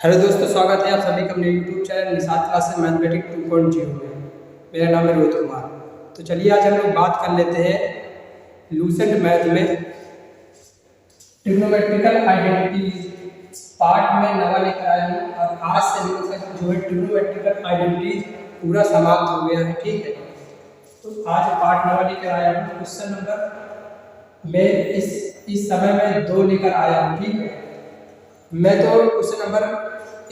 Hello दोस्तों, स्वागत है आप सभी का अपने YouTube channel Nishad classes mathematics 2.0 में। मेरा नाम है रोहित कुमार। तो चलिए आज हम लोग बात कर लेते हैं लूसेंट मैथ में ट्रिग्नोमेट्रिकल आइडेंटिटीज पार्ट में नवा लेकर आया हूँ। और आज से हम लोग का जो है ट्रिग्नोमेट्रिकल आइडेंटिटीज पूरा समाप्त हो गया है। ठीक है, तो आज पार्ट नवा लेकर आया हूँ। क्वेश्चन नंबर मैं इस समय में 2 लेकर आया हूँ। ठीक है, मैं तो क्वेश्चन नंबर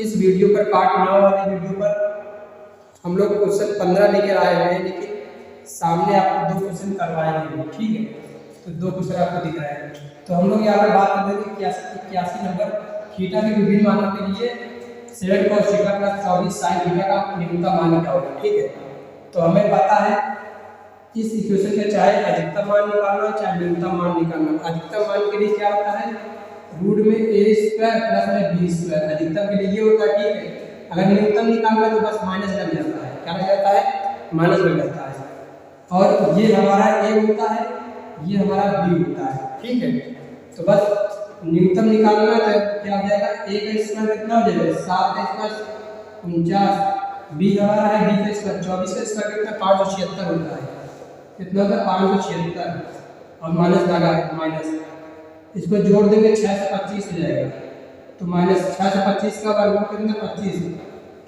इस वीडियो पर पार्ट 9 वाले वीडियो पर हम लोग क्वेश्चन 15 लेकर आए हुए हैं, लेकिन सामने आपको 2 क्वेश्चन करवाएंगे। ठीक है, तो 2 क्वेश्चन आपको दिख रहे हैं। तो हम लोग यहाँ पर बात कर रहे थे 81 नंबर थीटा के विभिन्न मानों के लिए 7 cos theta plus 24 sin theta का न्यूनतम मान क्या होगा। ठीक है, तो हमें पता है इस इक्वेशन का चाहे अधिकतम मान निकालना हो चाहे न्यूनतम मान निकालना हो। अधिकतम मान के लिए क्या होता है, रूट में a स्क्वायर प्लस में b स्क्वायर। अधिकतम के लिए ये होता है। ठीक है, अगर न्यूनतम निकालना है तो बस माइनस लग जाता है। क्या लग जाता है? माइनस लग जाता है। और ये हमारा a होता है, ये हमारा b होता है। ठीक है, तो बस न्यूनतम निकालना है तो क्या हो जाएगा, a का स्क्वायर कितना हो जाएगा 7 का स्क्वायर 49, b हमारा है b का स्क्वायर 24 का स्क्वायर कितना 576 होता है। कितना होता है 576 और माइनस लगा है माइनस, इसको जोड़ देंगे 6 से 25 हो जाएगा। तो माइनस 6 से 25 का वर्गमूल कितना 25,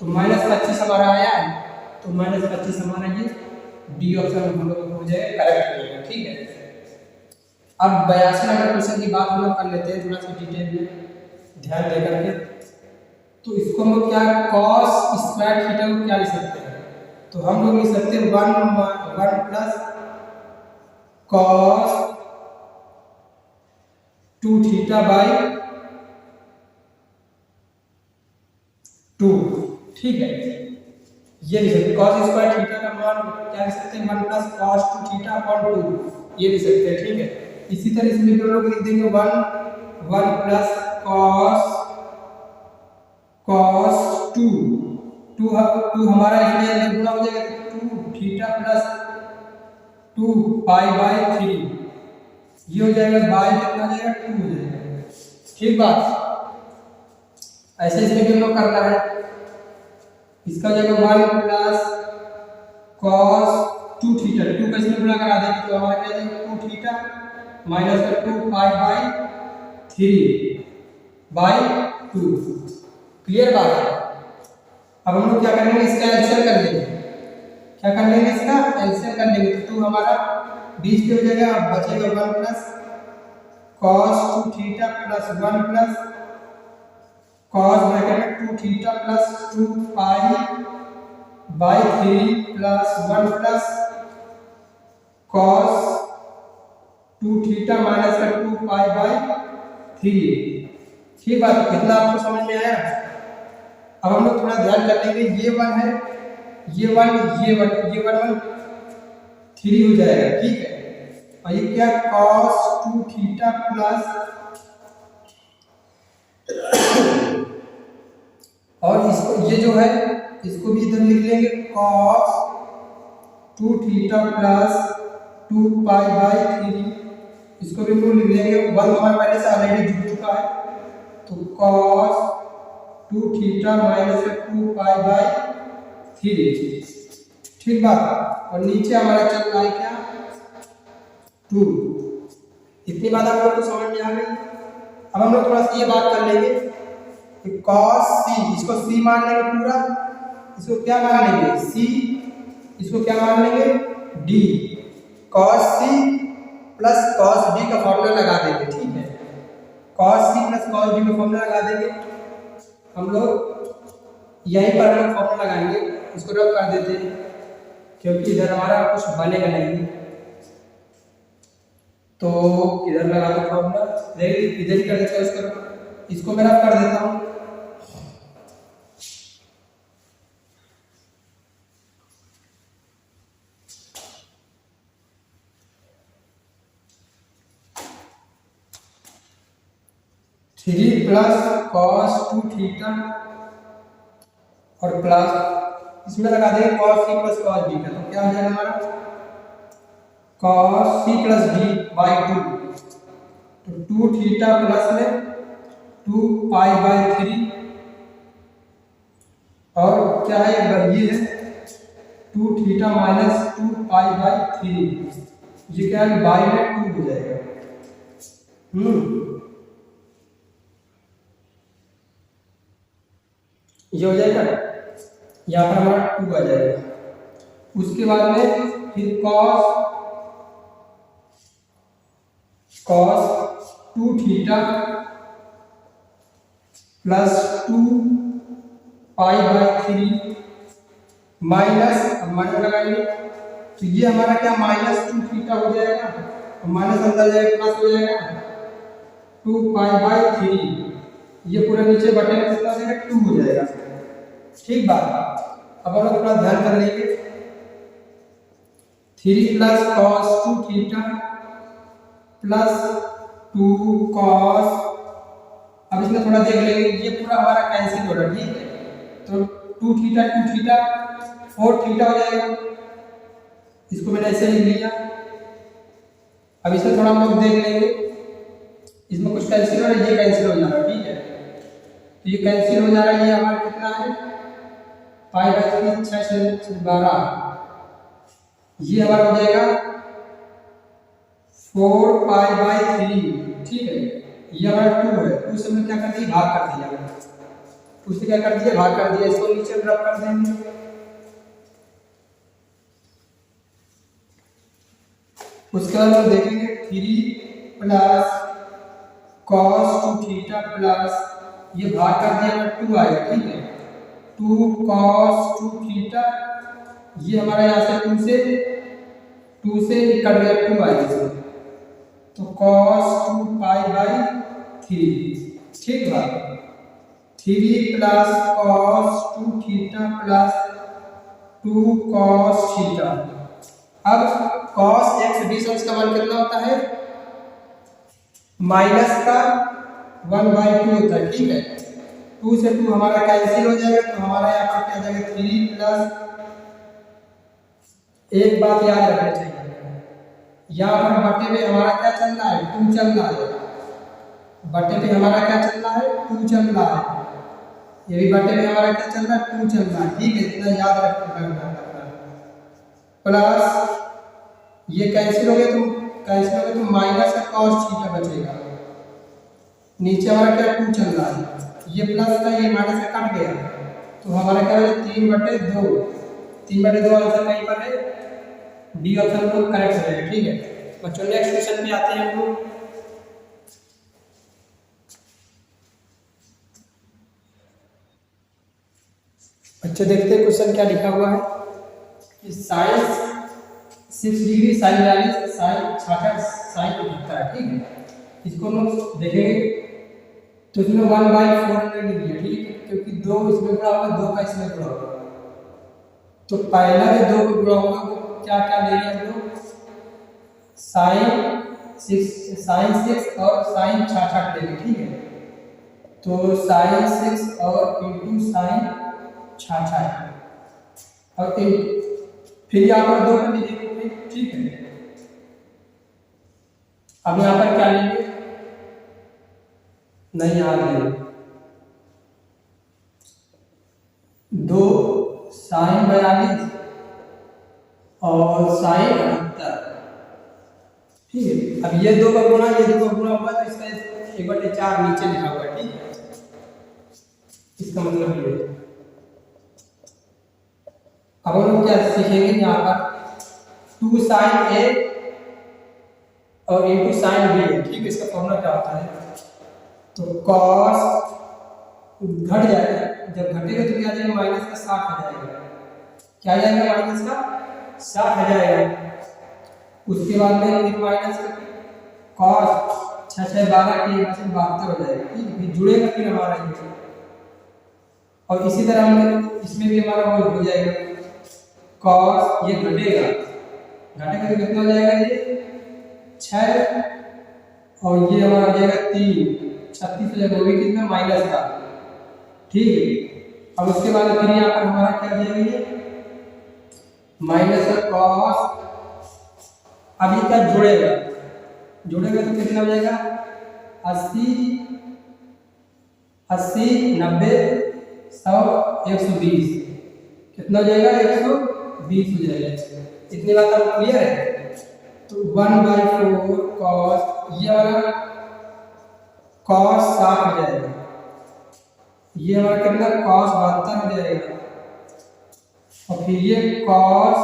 तो माइनस 25 हमारा आया है। तो माइनस 25 हमारा ये डी ऑप्शन हम लोग हो जाएगा, करेक्ट हो जाएगा। ठीक है, अब 82 नंबर क्वेश्चन की बात हम लोग कर लेते हैं थोड़ा सा डिटेल में ध्यान दे करके। तो इसको हम लोग क्या cos स्क्वायर थीटा को क्या लिख सकते हैं, तो हम लोग लिख सकते हैं 1 प्लस cos 2 थीटा बाई 2। ठीक है, ये लिख सकते हैं cos स्क्वायर थीटा का मान क्या लिख सकते हैं 1 प्लस cos 2 थीटा अपॉन 2, ये लिख सकते हैं। ठीक है, इसी तरह इसमें हम लोग लिख देंगे 1 प्लस cos 2 हमारा इसमें अंदर गुणा हो जाएगा 2 थीटा प्लस 2 पाई बाई 3, ये हो जाएगा बाई कितना हो जाएगा 2 हो जाएगा। ठीक बात, ऐसे इसमें भी हम लोग करना है। इसका हो जाएगा 1 प्लस cos 2 थीटा, 2 का इसमें गुणा करा देंगे तो हमारा क्या जाएगा 2 थीटा माइनस का 2 पाई बाई 3 बाई 2। क्लियर बात है। अब हम लोग क्या करेंगे, इसका एलसीएम कर लेंगे। क्या कर लेंगे, इसका एलसीएम कर लेंगे तो 2 हमारा बीच पे हो जाएगा। अब बचेगा 1 plus cos 2 theta plus 1 plus cos bracket में 2 theta plus 2 pi by 3 plus 1 plus cos 2 theta minus का 2 पाई बाई 3। ठीक बात, कितना आपको समझ में आया। अब हम लोग थोड़ा ध्यान कर लेंगे, ये 1 है, ये 1 ये 1 ये 1 3 हो जाएगा। ठीक है, और ये क्या cos 2 थीटा प्लस और इसको ये जो है इसको भी इधर लिख लेंगे cos 2 theta plus 2 pi by 3, इसको भी हम लिख लेंगे 1 हमारे पहले से ऑलरेडी जुड़ चुका है। तो cos 2 theta minus 2 pi by 3। ठीक बात, और नीचे हमारा चल रहा है क्या 2। इतनी बात आप लोग को समझ में आ गई। अब हम लोग थोड़ा सा ये बात कर लेंगे कि cos c, इसको c मान लेंगे पूरा, इसको क्या मान लेंगे c, इसको क्या मान लेंगे d। cos c plus cos d का फॉर्मूला लगा देंगे। ठीक है, cos c plus cos d का फॉर्मूला लगा देंगे हम लोग। यहीं पर हम लोग फॉर्मूला लगाएंगे, इसको रब कर देते हैं क्योंकि इधर हमारा कुछ बनेगा नहीं। तो इधर लगा दो फॉर्मूला, इधर ही कर देता हूँ, इसको मैं रब कर देता हूँ। थ्री प्लस cos 2 थीटा और प्लस इसमें लगा देंगे cos c plus cos d का, तो क्या हो जाएगा हमारा cos c plus d by 2, तो 2 थीटा प्लस में 2 पाई बाई 3 क्या है, एक बार ये है 2 थीटा माइनस 2 पाई बाई 3, ये क्या है बाई में 2 हो जाएगा। ये हो जाएगा, यहाँ पर हमारा 2 आ जाएगा। उसके बाद में फिर cos 2 theta plus 2 pi by 3 minus, अब माइनस लगाएंगे तो ये हमारा क्या माइनस 2 थीटा हो जाएगा, और माइनस अंदर जाएगा प्लस हो जाएगा 2 पाई बाई 3, ये पूरा नीचे बटे में कितना हो जाएगा 2 हो जाएगा। ठीक बात। अब हम लोग थोड़ा ध्यान कर लेंगे, 3 plus cos 2 theta plus 2 cos, अब इसमें थोड़ा देख लेंगे, ये पूरा हमारा कैंसिल हो रहा है, ठीक है। तो 2 थीटा 4 थीटा हो जाएगा, इसको मैंने ऐसे लिख लिया। अब इसमें थोड़ा हम लोग देख लेंगे, इसमें कुछ कैंसिल हो रहा है, ये कैंसिल हो जा रहा है, ठीक है। तो ये कैंसिल हो जा रहा है, ये हमारा कितना है पाई बाई 3, 6 से 12, ये हमारा हो जाएगा 4 पाई बाई 3, ठीक है। ये हमारा 2 है, 2 से हमने क्या कर दिया भाग कर दिया, उससे क्या कर दिया भाग कर दिया, इसको नीचे ड्रॉप कर देंगे। उसके बाद हम देखेंगे 3 प्लस cos 2 थीटा प्लस, ये भाग कर दिया 2 आएगा, ठीक है। 2 cos 2 थीटा, ये हमारा यहाँ से 2 से कट गया 2 आएगा इसमें, तो cos 2 पाई बाई 3, ठीक है। 3 plus cos 2 theta plus 2 cos theta. अब cos x डिस्टेंस का मान कितना होता है, माइनस का 1/2 होता है, ठीक है। 2 से 2 हमारा कैंसिल हो जाएगा, तो हमारा यहाँ पर क्या जाएगा 3 प्लस, एक बात याद रखना चाहिए, यहाँ पर बटे में हमारा क्या चल रहा है 2 चल रहा है, बटे पे हमारा क्या चल रहा है 2 चल रहा है, ये भी बटे में हमारा क्या चल रहा है 2 चल रहा है, ठीक है। इतना याद रखना। प्लस ये कैंसिल हो गया तो माइनस का cos थीटा बचेगा, नीचे हमारा क्या 2 चल रहा है, ये प्लस का ये माइनस का कट गया, तो हमारा क्या है 3/2, 3/2 आंसर कहीं पर है, डी ऑप्शन को करेक्ट हो जाएगा, ठीक है बच्चों। नेक्स्ट क्वेश्चन पे आते हैं हम लोग। बच्चे देखते हैं क्वेश्चन क्या लिखा हुआ है कि sine 6 degree sine 42 sine 66 sine 78, ठीक है। इसको हम लोग देखेंगे तो इसमें 1/400 डिग्री है, ठीक है, क्योंकि 2 इसमें जुड़ा होगा 2 का इसमें जुड़ा होगा, तो पहला में 2 को जुड़ा होगा वो क्या क्या लेंगे हम लोग, साइन 6 और साइन 66 लेंगे, ठीक है। तो साइन 6 और इंटू साइन 66 और फिर यहाँ पर 2 कर लीजिए, ठीक है। अब यहाँ पर क्या लेंगे, नहीं याद लेंगे 2 साइन 42 और साइन 78, ठीक है। अब ये 2 का गुणा हुआ तो इसका 1/4 नीचे लिखा हुआ है, ठीक है। इसका मतलब ये है। अब हम लोग क्या सीखेंगे यहाँ पर 2 साइन ए और इंटू साइन बी है, ठीक है। इसका फॉर्मूला क्या होता है, तो cos घट जाएगा, जब घटेगा तो क्या आ जाएगा माइनस का 60 आ जाएगा, क्या आ जाएगा माइनस का 60 आ जाएगा। उसके बाद में फिर माइनस का cos 6 6 12 के यहाँ से 72 हो जाएगा, ठीक है। फिर जुड़ेगा फिर हमारा ये, और इसी तरह हम इसमें भी हमारा वो हो जाएगा cos, ये घटेगा तो कितना हो जाएगा ये 6 और ये हमारा हो जाएगा 3, 36 हो जाएगा, वो भी कितना माइनस का, ठीक है। अब उसके बाद फिर यहाँ पर हमारा क्या दिया गया माइनस का cos, अब ये क्या जुड़ेगा तो कितना हो जाएगा 80 90 100 120, कितना हो जाएगा 120 हो जाएगा। इतनी बात आपको क्लियर है। तो 1/4 कॉस, ये वाला कॉस 60 हो जाएगा, ये हमारा कितना कॉस 72 हो जाएगा, और फिर ये कॉस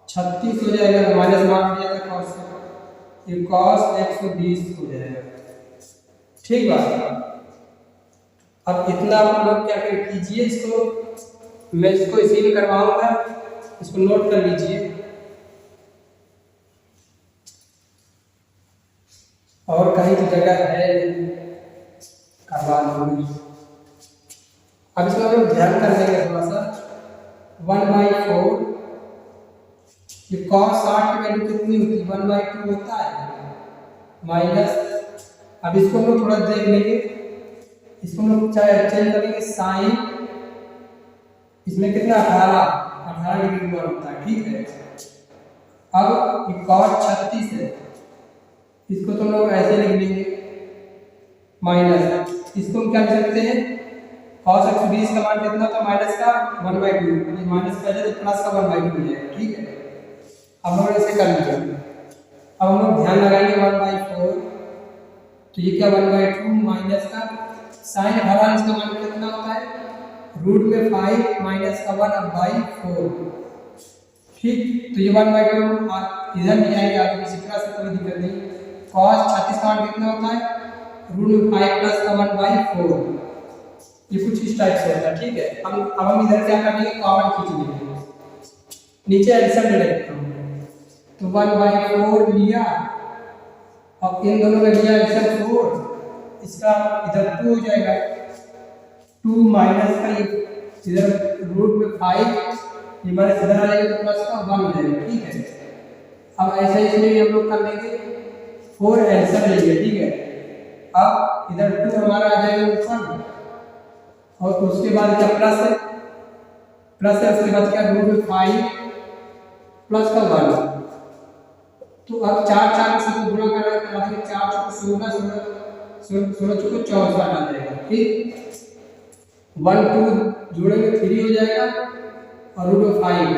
36 हो जाएगा, माइनस मार्क दिया था कॉस से, ये कॉस 120 हो जाएगा। ठीक बात। अब इतना आप लोग क्या कीजिए, इसको मैं इसको इसी में करवाऊंगा, इसको नोट कर लीजिए। और कहीं तो जगह है करवा लूंगी। अब इसमें हम लोग ध्यान कर देंगे थोड़ा सा। 1/4, ये cos 60 की वैल्यू कितनी होती है, 1/2 होता है, माइनस, अब इसको हम लोग थोड़ा देख लेंगे, इसको हम लोग चेंज करेंगे साइन, इसमें कितना 18 डिग्री का होता है। ठीक है। अब ये cos 36 है, इसको तो हम लोग ऐसे लिख लेंगे माइनस, इसको हम क्या लिख सकते हैं, cos 120 का मान कितना था, माइनस का 1/2, माइनस का है तो प्लस का 1/2 हो जाएगा। ठीक है। अब हम लोग ऐसे कर लीजिए। अब हम लोग ध्यान लगाएंगे 1/4, तो ये क्या 1/2 माइनस का साइन हरा, इसका मान कितना होता है, रूट में 5 माइनस का 1/4। ठीक। तो ये 1/2 इधर नहीं आएगा, आगे किसी तरह से कोई दिक्कत नहीं। cos 36 का मान कितना होता है, रूट में 5 प्लस का 1/4, ये कुछ इस टाइप से होता है। ठीक है। अब हम इधर क्या कर लेंगे, कॉमन खींच लेंगे, नीचे एलसीएम ले लेते हैं। तो 1/4 लिया, अब इन दोनों में लिया एलसीएम 4, इसका इधर 2 हो जाएगा, 2 माइनस का इधर रूट में 5, ये माइनस इधर आ जाएगा तो प्लस का 1 हो जाएगा। ठीक है। अब ऐसा इसमें भी हम लोग कर लेंगे, 4 एलसीएम लेंगे। ठीक है। अब इधर 2 हमारा आ जाएगा ऊपर, और उसके बाद क्या प्लस है, प्लस है, उसके बाद क्या रूट में 5 प्लस का 1। तो अब 4 से गुणा करना, 4 16 16 24 आ जाएगा। ठीक। 1 2 जोड़ेंगे 3 हो जाएगा, और रूट में 5,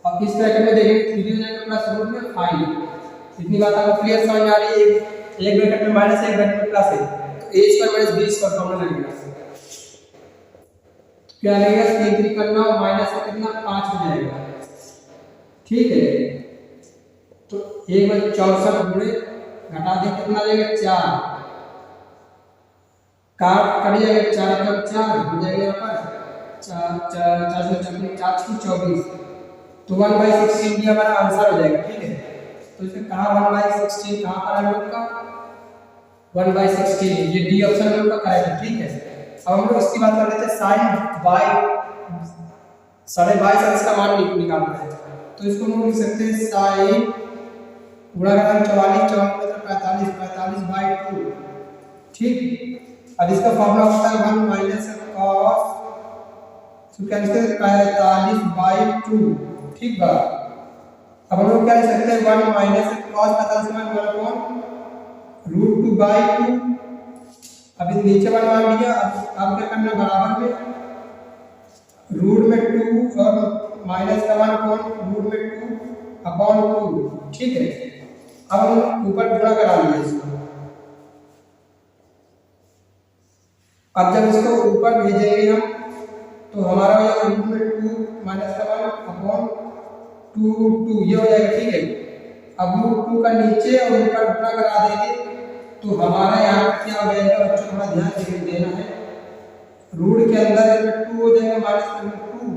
अब इस ब्रैकेट में देखेंगे 3 हो जाएगा प्लस रूट में 5। इतनी बात आपको क्लियर समझ आ रही है। एक ब्रैकेट में माइनस है, एक ब्रैकेट में प्लस है, तो a² - b² फॉर्मूला लगेगा। क्या लगेगा, 3 3 करना और माइनस का कितना 5 हो जाएगा। ठीक है। तो 1/64 गुणे घटा दे कितना जाएगा 4, काट कट जाएगा 4 का 4 हो जाएगा, यहाँ पर 4 से 24, तो 1/16 भी हमारा आंसर हो जाएगा। ठीक है। तो इसमें कहाँ 1/16 कहाँ पर है लोग का, 1/16, ये डी ऑप्शन लोग का करेक्ट है। ठीक है। अब हम लोग इसकी बात कर लेते हैं, साइन बाई 22.5 इसका मान निकालना है, तो इसको हम लोग लिख सकते हैं साइन गुणा करें 44 मतलब 45/2। ठीक। अब इसका फॉर्मूला होता है 1 माइनस cos, तो क्या लिखते हैं 45/2। ठीक बा। अब हम लोग क्या लिख सकते हैं, 1 माइनस cos 45 मान 1/√2/2। अब इस नीचे 1 मान लिया, अब क्या करना, बराबर में रूट में 2 और माइनस का 1 कौन, रूट में 2/2। ठीक है। अब हम ऊपर गुणा करा लिए इसको, अब जब इसको ऊपर भेजेंगे हम, तो हमारा हो जाएगा रूट में 2 माइनस का 1/2 ये हो जाएगा। ठीक है। अब रूट 2 का नीचे और ऊपर गुणा करा देंगे, तो हमारा यहाँ पर क्या हो जाएगा, बच्चों थोड़ा ध्यान देना है, रूट के अंदर में 2 हो जाएगा माइनस का 2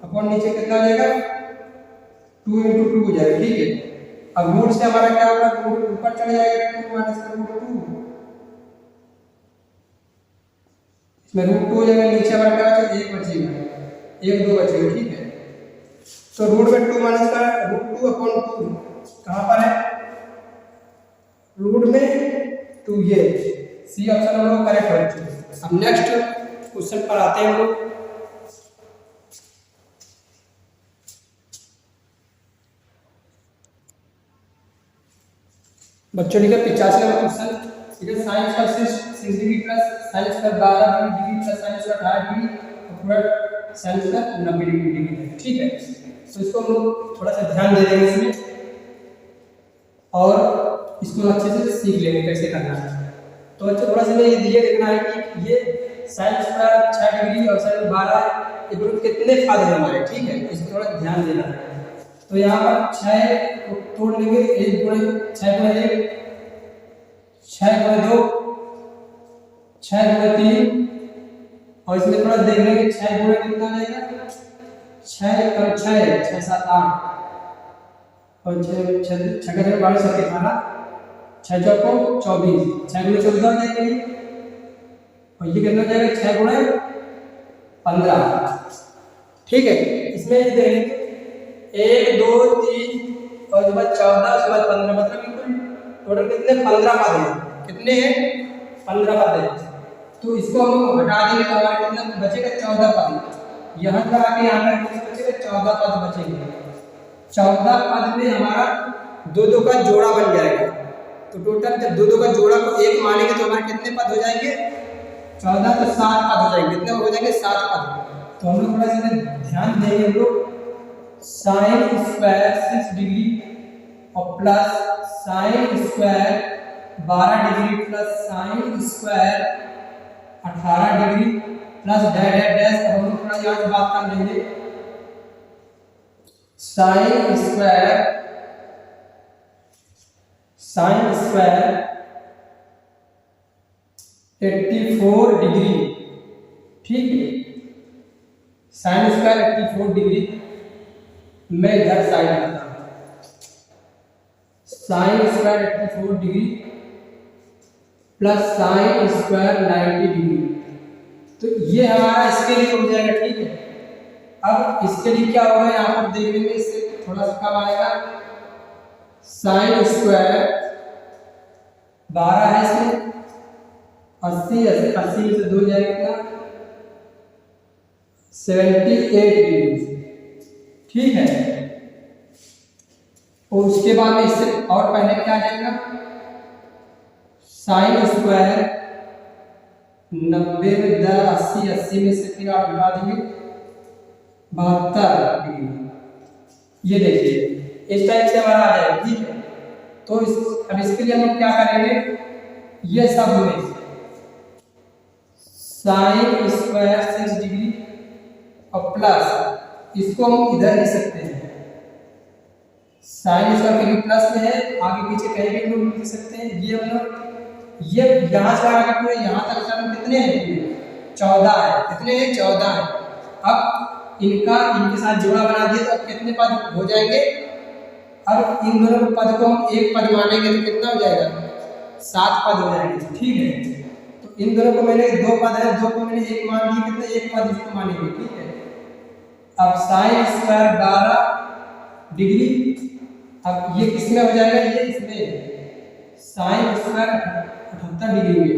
अपॉन नीचे कितना हो जाएगा 2 × 2 हो जाएगा। ठीक है। अब रूट से हमारा क्या होगा, रूट ऊपर चढ़ जाएगा 2 माइनस का √2, इसमें √2 हो जाएगा, नीचे हमारा क्या बचेगा 1 बचेगा, 1 2 बचेगा। ठीक है। तो रूट में 2 माइनस का √2/2 कहाँ पर है, रूट में 2, ये सी ऑप्शन हम लोग करेक्ट हो चुके हैं। अब नेक्स्ट क्वेश्चन पर आते हैं हम लोग। बच्चों लिखा 85 नंबर क्वेश्चन, इधर sine square 6 degree plus sine square 12 degree plus sine square 18 degree पूरा साइन स्क्वायर 90 डिग्री है, ठीक है। तो इसको हम लोग थोड़ा सा ध्यान दे देंगे इसमें और इसको अच्छे से सीख लेंगे कैसे करना है। तो अच्छा थोड़ा सा ये देखना है कि ये साइन स्क्वायर 6 डिग्री और साइन 12 ये दोनों कितने फायदे हैं हमारे, ठीक है। इसको थोड़ा ध्यान देना है। तो यहाँ पर 6 को तोड़ लेंगे, 1 गुणे 6 गुणे 1, 6 गुणे 2, 6 गुणे 3 और इसमें थोड़ा देख लेंगे 6 गुणे कितना जाएगा, 6 और 6 6 7 8 और 6 6 का 12 सबके खाना 6 चौको 24, 6 गुणे 14 हो जाएगा और ये कितना जाएगा 6 गुणे 15, ठीक है। इसमें ये देखेंगे 1 2 3 और उसके बाद 14 उसके बाद 15 मतलब बिल्कुल टोटल कितने 15 पद हैं, कितने हैं 15 पद हैं। तो इसको हम हटा देंगे तो हमारे कितना बचेगा 14 पद। यहाँ पर आके यहाँ पर बचेगा 14 पद बचेंगे। 14 पद में हमारा 2 का जोड़ा बन जाएगा। तो टोटल जब 2 का जोड़ा को 1 मानेंगे तो हमारे कितने पद हो जाएंगे 14 तो 7 पद हो जाएंगे। कितने हो जाएंगे 7 पद। तो हम लोग थोड़ा सा ध्यान देंगे हम लोग साइन स्क्वायर 6 डिग्री और plus sine square 12 degree plus sine square 18 degree plus dash dash dash. हम लोग थोड़ा यहाँ से बात कर लेंगे साइन स्क्वायर 84 डिग्री, ठीक है। साइन स्क्वायर 84 डिग्री मैं इधर साइड करता हूँ। Sine square 84 degree plus sine square 90 degree. तो ये हमारा इसके लिए हो जाएगा, ठीक है। अब इसके लिए क्या होगा यहाँ पर देख लेंगे, इससे थोड़ा सा कम आएगा। साइन स्क्वायर 12 है इसमें 80 में से 2 जाएगा कितना 78 डिग्री, ठीक है। और उसके बाद में इससे और पहले क्या आ जाएगा साइन स्क्वायर 90 में 10 80 में से फिर आप घटा देंगे 72 डिग्री। ये देखिए इस टाइप से हमारा आ जाएगा, ठीक है। तो अब इसके लिए हम लोग क्या करेंगे, ये सब में साइन स्क्वायर 6 डिग्री और प्लस इसको हम इधर लिख सकते हैं। साइन स्क्वायर कहीं प्लस में है, आगे पीछे कहीं भी लोग लिख सकते हैं। ये हम लोग ये यहाँ से आगे पूरे यहाँ तक सर कितने हैं 14 है, कितने हैं 14 है। अब इनके साथ जोड़ा बना दिया तो अब कितने पद हो जाएंगे। अब इन दोनों पद को हम एक पद मानेंगे तो कितना हो जाएगा 7 पद हो जाएंगे, ठीक है। तो इन दोनों को मैंने 2 पद है, 2 को मैंने 1 मान लिया, कितने 1 पद इसको मानेंगे, ठीक है। अब साइन स्क्वायर 12 डिग्री, अब ये किसमें हो जाएगा, ये इसमें साइन स्क्वायर 78 डिग्री में।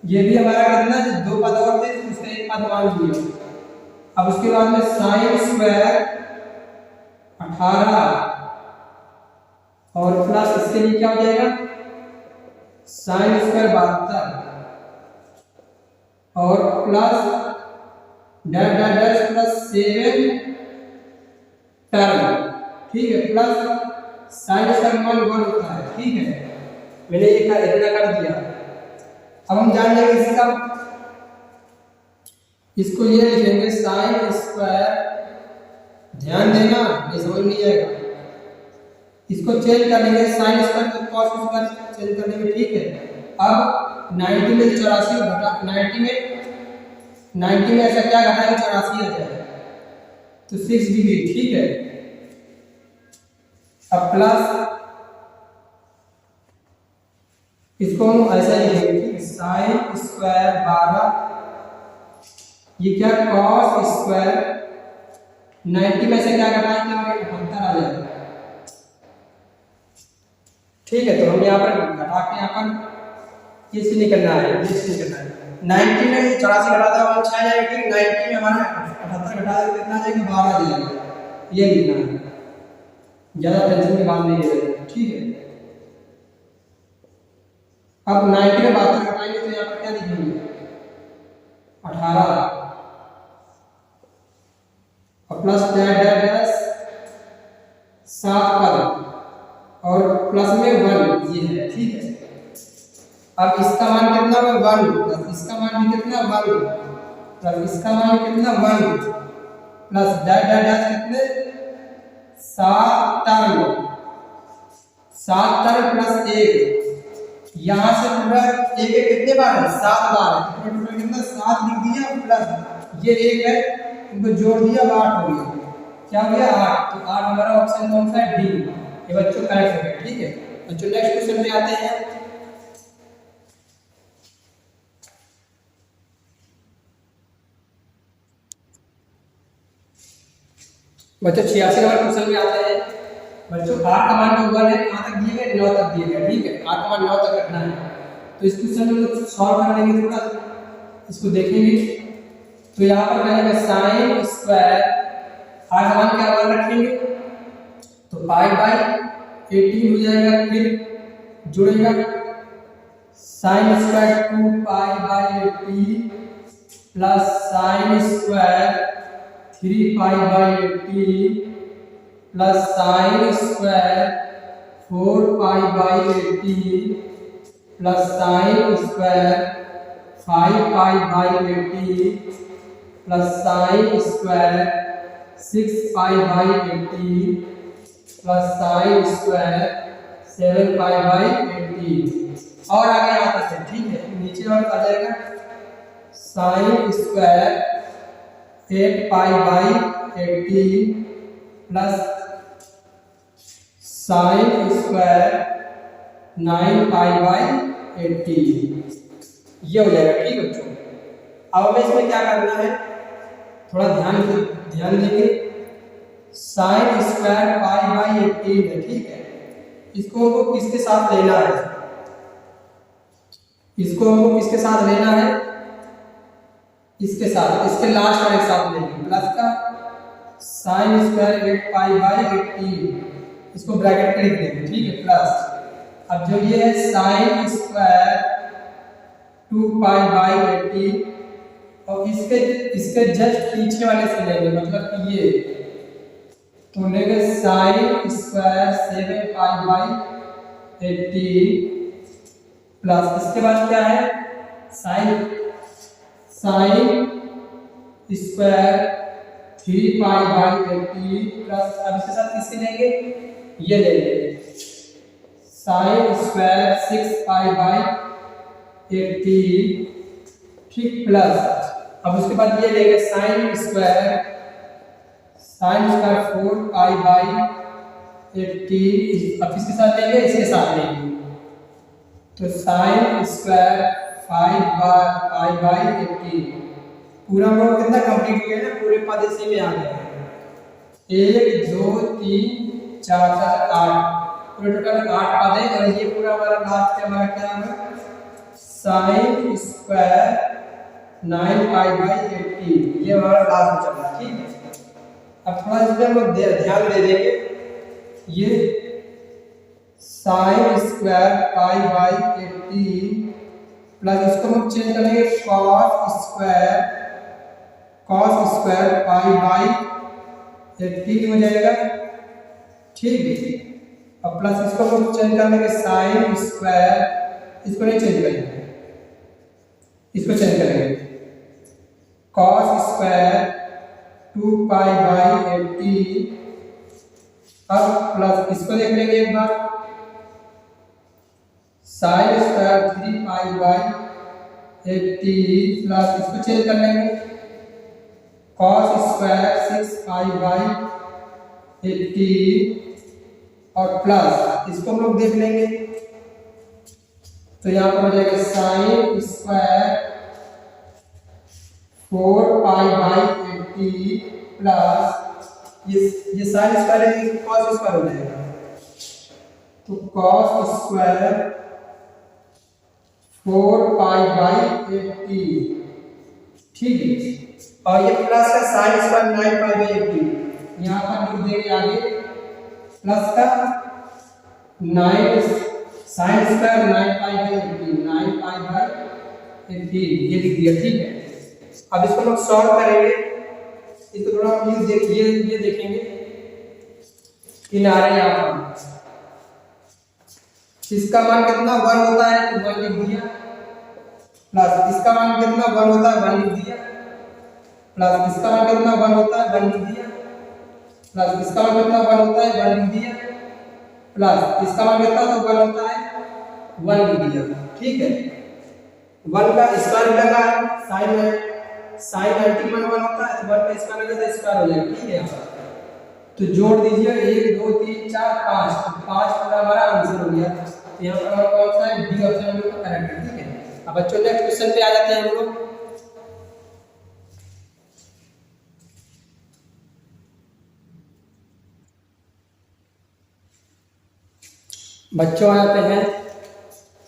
ये भी हमारा कितना 2 पद और थे तो उसका 1 पद मान लिया। अब उसके बाद में साइन स्क्वायर 18 और प्लस इसके लिए क्या हो जाएगा साइन स्क्वायर 72 और plus dash dash dash plus 7 term, ठीक है। प्लस साइन स्क्वायर मान 1 होता है, ठीक है। मैंने ये इतना कर दिया। अब हम जान जाएंगे इसका, इसको ये लिखेंगे साइन स्क्वायर, ध्यान देना ये समझ नहीं आएगा। इसको चेंज कर लेंगे साइन स्क्वायर को कॉस स्क्वायर चेंज कर लेंगे, ठीक है। अब 90 में 84 घटा 90 में ऐसा क्या घटाएंगे 84 आ जाएगा तो 6 डिग्री, ठीक है। अब प्लस इसको हम ऐसा लिखेंगे, ठीक है। साइन स्क्वायर 12 ये क्या कॉस स्क्वायर 90 में से क्या घटाएंगे हमें 78 आ जाएगा, ठीक है। तो हम यहाँ पर घटा के यहाँ पर ये से निकलना है, ये से निकलना है। 90 में 84 घटाता है 6 जाएगा, ठीक। 90 में हमारा 78 घटा देंगे कितना जाएगा 12 आ जाएगा। ये लिखना है, ज़्यादा टेंशन की बात नहीं है, ठीक है। अब 90 में 72 घटाएंगे तो यहाँ पर क्या लिखेंगे 18 प्लस डैश डैश डैश 7 पद और प्लस में 1 ये है, ठीक है। अब इसका मान कितना होगा 1 प्लस इसका मान भी कितना 1 प्लस इसका मान कितना 1 प्लस डैश डैश डैश कितने 7 टर्म प्लस 1 यहाँ से पूरा एक एक कितने बार है 7 बार है, तो टोटल कितना 7 लिख दिया प्लस ये 1 है इनको जोड़ दिया 8 हो गया, क्या हो गया 8। तो 8 हमारा ऑप्शन कौन सा है डी, ये बच्चों करेक्ट हो गया, ठीक है। बच्चों नेक्स्ट क्वेश्चन पे आते हैं। बच्चों 86 नंबर क्वेश्चन में आते हैं। बच्चों 8 का मान जो 1 है कहाँ तक दिए गए 9 तक दिए गए, ठीक है। 8 का मान 9 तक रखना है, तो इस क्वेश्चन में लोग सॉल्व कर लेंगे, थोड़ा इसको देखेंगे। तो यहाँ पर कहेंगे साइन स्क्वायर 8 का मान क्या मान रखेंगे तो पाई बाई 18 हो जाएगा, फिर जुड़ेगा sine square 2 pi by 18 plus sign square 3 pi by 18 plus sine square 4 pi by 18 plus sine square 5 pi by 18 plus sine square 6 pi by 18 plus sine square 7 pi by 18 और आगे आता है, ठीक है। नीचे वाला आ जाएगा sine square 8 pi by 18 plus sine square 9 pi by 18 ये हो जाएगा, ठीक है बच्चों। अब हमें इसमें क्या करना है थोड़ा ध्यान देंगे। साइन स्क्वायर पाई बाई 18 है, ठीक है। इसको हमको किसके साथ लेना है, इसको हमको किसके साथ लेना है इसके साथ, इसके लास्ट वाले के साथ लेंगे प्लस का साइन स्क्वायर 8 पाई बाई 18 इसको ब्रैकेट में लिख देंगे, ठीक है प्लस अब जो ये है साइन स्क्वायर 2 पाई बाई 18 और इसके जस्ट पीछे वाले से लेंगे, मतलब कि ये तो लेंगे sine square 7 pi by 18 plus इसके बाद क्या है sign square 3 pi by 18 plus अब इसके साथ किससे लेंगे ये लेंगे साइन स्क्वायर 6 पाई बाई 18, ठीक प्लस अब उसके बाद ये लेंगे साइन स्क्वायर 4 पाई बाई 18 अब किसके साथ लेंगे इसके साथ लेंगे, तो साइन स्क्वायर 5 पाई बाई 18 पूरा हम लोग कितना कंप्लीट किया ना, पूरे पद इसी में आ गए 1 2 3 4 7 8 पूरे टोटल 8 पद है। और ये पूरा हमारा लास्ट के हमारा क्या होगा साइन स्क्वायर 9 पाई बाई 18 ये हमारा लास्ट में चल रहा है, ठीक है। अब थोड़ा इस पे हम लोग ध्यान दे देंगे, ये sine square pi by 18 plus इसको हम चेंज करेंगे कॉस स्क्वायर पाई बाई 18 हो जाएगा, ठीक है। अब प्लस इसको हम चेंज कर लेंगे साइन स्क्वायर, इसको नहीं चेंज करेंगे इसको चेंज करेंगे कॉस स्क्वायर 2 पाई बाई 18 अब प्लस इसको देख लेंगे एक बार sine square 3 pi by 18 plus इसको चेंज कर लेंगे कॉस स्क्वायर 6 पाई बाई 18 और प्लस इसको हम लोग देख लेंगे, तो यहाँ पर हो जाएगा sine square 4 pi by 18 plus ये साइन स्क्वायर है कॉस स्क्वायर हो जाएगा, तो कॉस स्क्वायर 4 पाई बाई 18, ठीक है। और ये प्लस का साइन स्क्वायर 9 पाई बाई 18 यहाँ पर लिख देंगे आगे प्लस का 9 sine square 9 pi by 18 9 pi by 18 ये लिख दिया, ठीक है। अब इसको हम सॉल्व करेंगे इसको थोड़ा प्लीज देखिए, ये देखेंगे किनारे यहाँ पर इसका मान कितना 1 होता है तो 1 लिख दिया, प्लस इसका मान कितना 1 होता है 1 लिख दिया, प्लस इसका मान कितना 1 होता है 1 लिख दिया, प्लस इसका मान कितना 1 होता है 1 लिख दिया, प्लस इसका मान कितना तो 1 होता है 1 लिख दिया। ठीक है, 1 का स्क्वायर लगा साइन 90 में 1 होता है तो 1 का स्क्वायर लगा तो स्क्वायर हो जाएगा। ठीक है, यहाँ पर तो जोड़ दीजिए 1 2 3 4 5, तो 5 पूरा हमारा आंसर हो गया। तो यहाँ पर हमारा कौन सा है डी ऑप्शन हम लोग का करेक्ट है। ठीक है, अब बच्चों नेक्स्ट क्वेश्चन पे आ जाते हैं हम लोग। बच्चों आ जाते हैं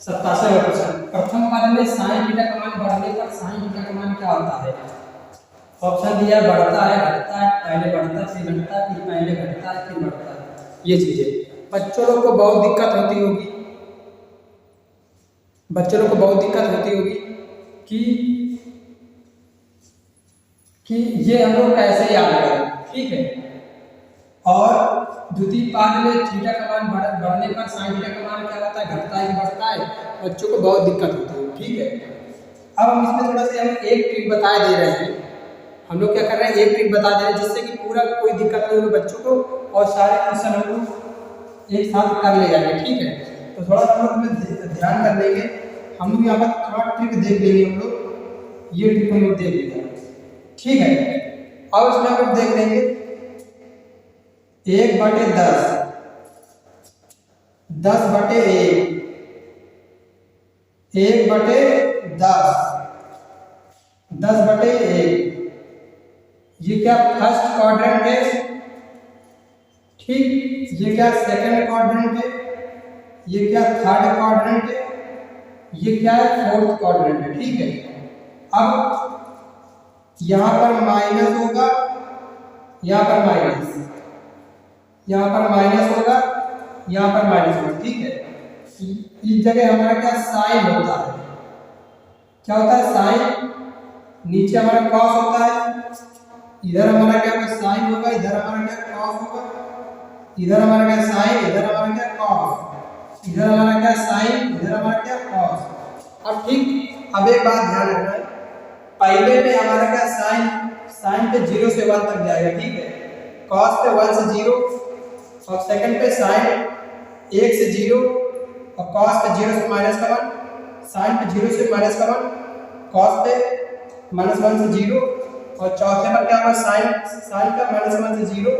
87वां क्वेश्चन। प्रथम पद में sin थीटा का मान बढ़ने पर sin थीटा का मान क्या होता है? ऑप्शन दिया है बढ़ता है, घटता है, पहले बढ़ता है फिर घटता है, फिर पहले घटता है फिर बढ़ता है। ये चीजें बच्चों लोग को बहुत दिक्कत होती होगी, बच्चों लोग को बहुत दिक्कत होती होगी कि ये हम लोग कैसे याद करें। ठीक है, और द्वितीय पाद में थीटा का मान बढ़ने पर sin थीटा का मान क्या होता है? घटता है कि बढ़ता है? बच्चों को बहुत दिक्कत होती है। ठीक है, अब हम इसमें थोड़ा सा हम एक ट्रिक बता दे रहे हैं। हम लोग क्या कर रहे हैं, एक ट्रिक बता दे रहे हैं जिससे कि पूरा कोई दिक्कत नहीं होगी बच्चों को और सारे क्वेश्चन हम लोग एक साथ कर ले जाएंगे। ठीक है, तो थोड़ा सा हम लोग ध्यान कर लेंगे, हम लोग यहाँ पर थोड़ा ट्रिक देख लेंगे। हम लोग ये ट्रिक हम लोग देख लेंगे। ठीक है, अब इसमें हम लोग देख लेंगे 1/10, 10/1, 1/10, 10/1। ये क्या फर्स्ट क्वाड्रेंट है? ठीक, ये क्या सेकंड क्वाड्रेंट है? ये क्या थर्ड क्वाड्रेंट है? ये क्या है फोर्थ क्वाड्रेंट है। ठीक है, अब यहाँ पर माइनस होगा, यहाँ पर माइनस, यहाँ पर माइनस होगा, यहाँ पर माइनस होगा। ठीक है, इस जगह हमारा क्या साइन होता है? क्या होता है? साइन। नीचे हमारा कॉस होता है, इधर हमारा क्या साइन होगा, इधर हमारा क्या कॉस होगा, इधर हमारा क्या साइन, इधर हमारा क्या कॉस, इधर हमारा क्या साइन, इधर हमारा क्या कॉस। अब ठीक, अब एक बात ध्यान रखना है, पहले पे हमारा क्या साइन पे 0 से 1 तक जाएगा। ठीक है, कॉस पे 1 से 0, और सेकंड पे साइन 1 से 0, और कॉस पे 0 से -1, साइन पे 0 से -1, कॉस पे -1 से 0, और चौथे पर क्या होगा साइन का -1 से 0,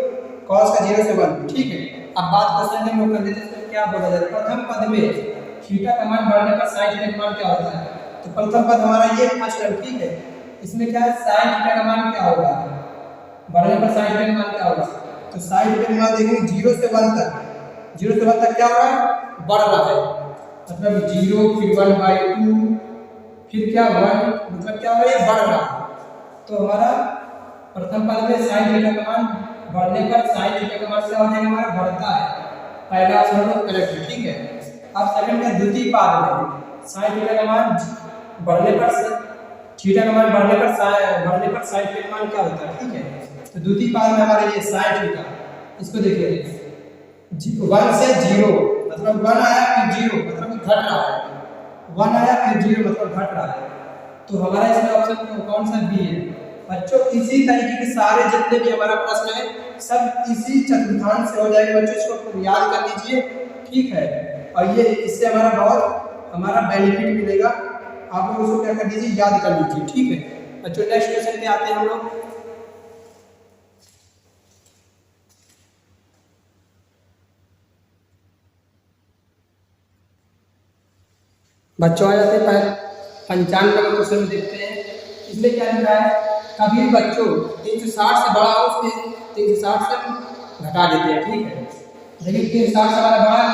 कॉस का 0 से 1। ठीक है, अब बात क्वेश्चन में हम लोग कर लेते हैं क्या बोला जाए। प्रथम पद में थीटा का मान बढ़ने पर sin थीटा का मान क्या होता है? तो प्रथम पद हमारा ये फर्स्ट टर्म। ठीक है, इसमें क्या है sin थीटा का मान क्या होगा? बढ़ने पर sin थीटा का मान क्या होगा? तो sin थीटा का मान देखेंगे 0 से 1 तक, 0 से 1 तक क्या हो रहा है? बढ़ रहा है, मतलब 0 फिर 1/2 फिर क्या 1, मतलब क्या हो रहा है? बढ़ रहा है। तो हमारा प्रथम पद में sin थीटा का मान बढ़ने पर sin थीटा का मान क्या हो जाएगा? हमारा बढ़ता है। पहला ऑप्शन हम लोग करेक्ट है। ठीक है, अब सेकंड का द्वितीय पाद में sin थीटा का मान बढ़ने पर थीटा का मान बढ़ने पर sin थीटा का मान क्या होता है? ठीक है, तो द्वितीय पाद में हमारा ये sin थीटा, इसको देखिए 1 से 0 मतलब 1 आया फिर 0 मतलब घट रहा है, 1 आया फिर 0 मतलब घट रहा है। तो हमारा इसमें ऑप्शन कौन सा बी है? बच्चों इसी तरीके के सारे जितने भी हमारा प्रश्न है सब इसी चतुर्थांश से हो जाएंगे। बच्चों इसको याद कर लीजिए। ठीक है, और ये इससे हमारा बेनिफिट मिलेगा। आप लोग उसको क्या कर लीजिए, याद कर लीजिए। ठीक है बच्चों, नेक्स्ट क्वेश्चन पे आते हैं हम लोग। बच्चों आ जाते हैं 95वां क्वेश्चन देखते हैं। इसमें क्या लिखा है? कभी बच्चों 360 से बड़ा हो उसमें 360 से घटा देते हैं। ठीक है, देखिए 360 से हमारा बड़ा है,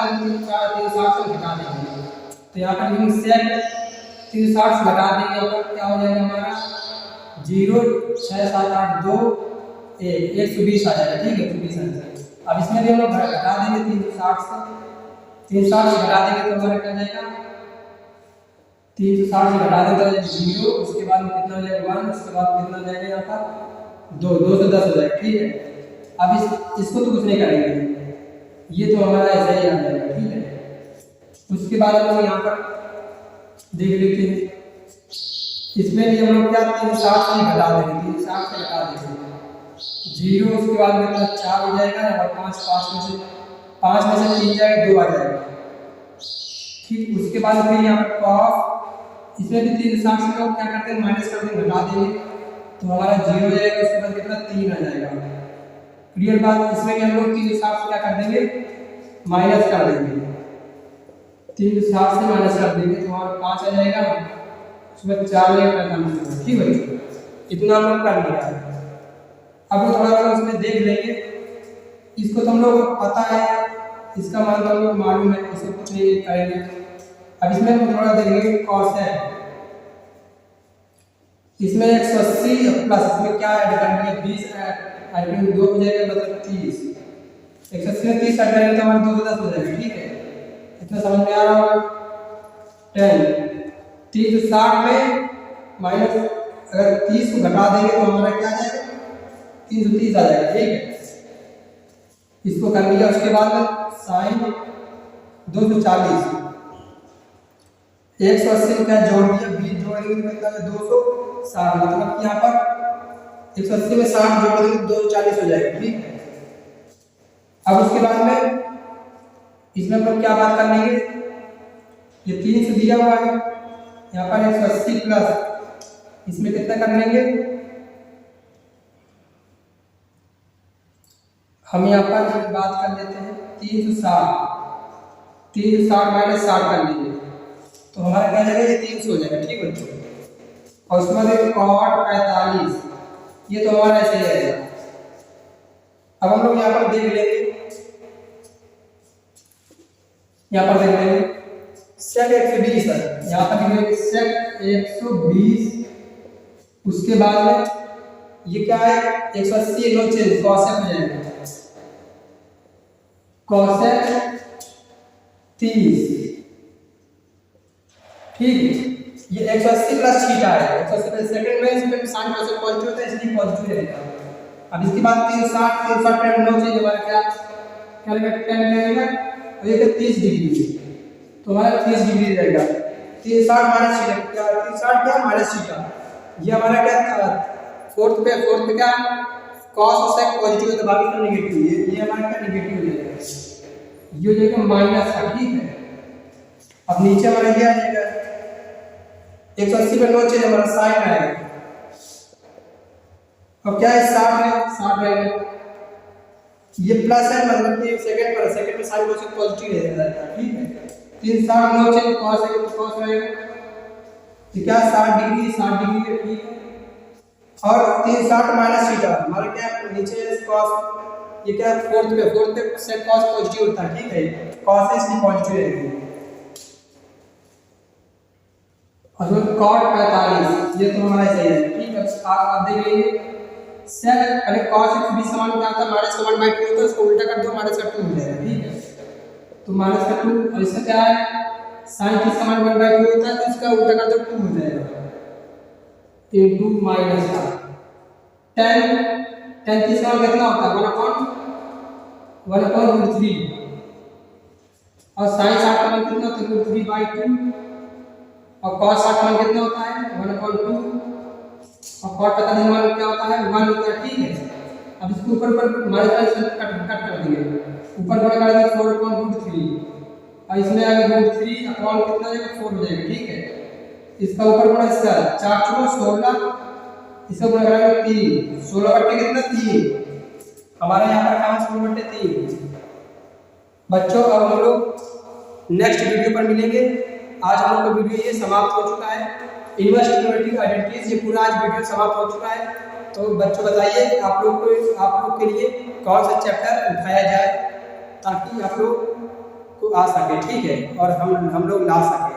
360 से घटा देंगे। तो यहाँ पर लिखेंगे सेक 360 से घटा देंगे, यहाँ पर क्या हो जाएगा हमारा 0 6 7 8 2 1 120 आ जाएगा। ठीक है, 120 आ जाएगा। अब इसमें भी हम लोग घटा देंगे 360 से घटा देंगे तो हमारा क्या जाएगा 360 से घटा देते हैं 0, उसके बाद में कितना हो जाएगा 1, उसके बाद कितना हो जाएगा यहाँ पर 2, 2 से 10 हो जाएगा, ठीक है। अब इसको तो कुछ नहीं करेंगे, ये तो हमारा ऐसा ही आ जाएगा, ठीक है। उसके बाद हम लोग यहाँ पर देख लेते हैं, इसमें भी हम लोग क्या 360 से घटा देंगे, 360 से घटा देंगे 0, उसके बाद में 4 हो जाएगा और 5 में से 3 जाएगा, 2 आ जाएगा, ठीक। उसके बाद फिर यहाँ पर cos, इसमें भी 360 से लोग क्या करते हैं माइनस कर देंगे, घटा देंगे, तो हमारा 0 हो जाएगा, उसके बाद कितना 3 आ जाएगा। क्लियर बात। इसमें भी हम लोग 360 से क्या कर देंगे माइनस कर देंगे, 360 से माइनस कर देंगे तो हमारा 5 आ जाएगा, उसमें 4 लेकर 45, ठीक है। इतना हम लोग कर लिया है। अब थोड़ा सा उसमें देख लेंगे, इसको तो हम लोग पता है, इसका मान तो हम लोग मालूम है, इसे कुछ नहीं करेंगे। अब इसमें हम थोड़ा देखेंगे cos है, इसमें 180 प्लस इसमें क्या ऐड करेंगे 20 ऐड करेंगे, 2 हो जाएगा मतलब 30, 180 में 30 ऐड करेंगे तो हमारा 2 से 10 हो जाएगा, ठीक है। इतना समझ में आ रहा होगा। 10 360 में माइनस अगर 30 को घटा देंगे तो हमारा क्या आ जाएगा 330 आ जाएगा, ठीक है। इसको कर लिया, उसके बाद साइन 240, 180 में क्या जोड़ दिया 20 जोड़ देंगे मतलब 260, मतलब यहाँ पर 180 में 60 जोड़ देंगे 240 हो जाएगा, ठीक है। अब उसके बाद में इसमें हम लोग क्या बात कर लेंगे, ये 300 दिया हुआ है, यहाँ पर 180 प्लस इसमें कितना कर लेंगे, हम यहाँ पर बात कर लेते हैं 360 माइनस 60 कर लेंगे तो हमारा क्या जाएगा ये 300 हो जाएगा, ठीक बच्चों। और उसके बाद cot 45, ये तो हमारा ऐसे ही आएगा। अब हम लोग यहाँ पर देख लेंगे, यहाँ पर देख लेंगे sec 120 है, यहाँ पर देख लेंगे sec 120, उसके बाद में ये क्या है 180 नो चेंज cosec हो जाएगा, cosec 30, ठीक। ये 180 प्लस थीटा है, 180 प्लस सेकंड में इसमें साइन पॉजिटिव होता है इसलिए पॉजिटिव रहेगा। अब इसके बाद 360 नो चेंज हमारा क्या लगेगा 10 लगेगा और ये 30 डिग्री तो हमारा 30 डिग्री रहेगा, 360 माइनस थीटा क्या 360 क्या माइनस थीटा, ये हमारा क्या था फोर्थ पे क्या cos और sec पॉजिटिव है तो बाकी सब नेगेटिव, ये हमारा क्या नेगेटिव हो जाएगा, ये हो जाएगा माइनस का, ठीक है। अब नीचे हमारा ये आ जाएगा 180 पे नो चेंज हमारा साइन आएगा, अब क्या है 60 रहेगा, ये प्लस है मतलब कि सेकंड में साइन पॉजिटिव रहेगा, ठीक है। 360 नो चेंज cos है तो cos रहेगा, तो क्या 60 डिग्री है, ठीक है। और 360 माइनस थीटा हमारा क्या नीचे cos, ये क्या फोर्थ पे sec cos पॉजिटिव होता है, ठीक है, cos है इसलिए पॉजिटिव रहेगी। और cot 45 ये तो हमारा सही है, ठीक है। आप देख लीजिए sec अरे cos 120 समान क्या होता है माइनस का 1/2 होता है, उसको उल्टा कर दो माइनस का 2 हो जाएगा, ठीक है। तो माइनस का 2 और इसका क्या है sin के समान 1/2 होता है तो इसका उल्टा कर दो 2 हो जाएगा इनटू माइनस का 10 30 का कितना होता है 1/3 और sin 60 का मान कितना होता है 3/2 और cos 60 मान कितना होता है 1/2 और cot 45 मान क्या होता है 1 होता है, ठीक है। अब इसके ऊपर माइनस कट कर देंगे, ऊपर बड़ा कर देंगे 4/3 और इसमें आएगा √3 अपॉन कितना जाएगा 4 हो जाएगा, ठीक है। इसका ऊपर बड़ा इसका 4 × 16, इसका बड़ा करेंगे 3 16 कितना 3 हमारे यहाँ पर कहाँ 16/3 बच्चों। अब हम लोग नेक्स्ट वीडियो पर मिलेंगे। आज हम लोग का वीडियो ये समाप्त हो चुका है, इनवर्स ट्रिग्नोमेट्रिक आइडेंटिटीज ये पूरा आज वीडियो समाप्त हो चुका है। तो बच्चों बताइए आप लोग के लिए कौन सा चैप्टर उठाया जाए ताकि आप लोग को आ सके, ठीक है, और हम लोग ला सकें।